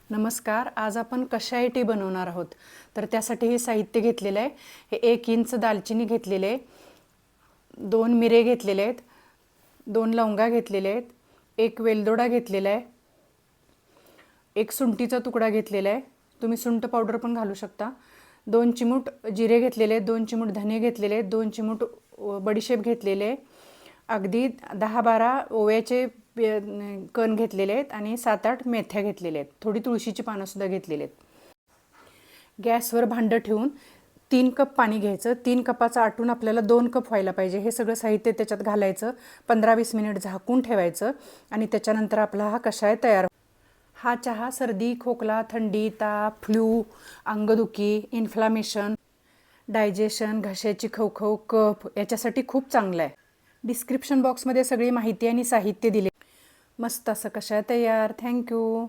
नमस्कार. आज आपण कशाई टी बनवणार आहोत. तर त्यासाठी हे साहित्य घेतलेलं आहे. हे 1 इंच दालचिनी घेतलेली आहे, 2 मिरे घेतलेले आहेत, 2 लवंगा घेतलेले आहेत, 1 वेलदोडा घेतलेला आहे, 1 सुंठीचा तुकडा घेतलेला आहे. तुम्ही सुंठ पावडर पण घालू शकता. 2 चिमूट जिरे घेतलेले आहेत, 2 चिमूट धने घेतलेले आहेत, 2 चिमूट बडीशेप घेतलेले आहे, अगदी 10-12 ओव्याचे कण घेतलेले आहेत आणि 7-8 मेथ्या घेतलेल्या आहेत. थोडी तुळशीची पानंसुद्धा घेतलेली आहेत. गॅसवर भांडं ठेवून 3 कप पाणी घ्यायचं. 3 कपाचं आटून आपल्याला 2 कप व्हायला पाहिजे. हे सगळं साहित्य त्याच्यात घालायचं, 15-20 मिनिट झाकून ठेवायचं आणि त्याच्यानंतर आपला हा कषाय तयार. हा चहा सर्दी, खोकला, थंडी, ताप, फ्लू, अंगदुखी, इन्फ्लामेशन, डायजेशन, घशाची खवखव, कफ याच्यासाठी खूप चांगला आहे. डिस्क्रिप्शन बॉक्समध्ये सगळी माहिती आणि साहित्य दिले. मस्त असं कषाय तयार. थँक्यू.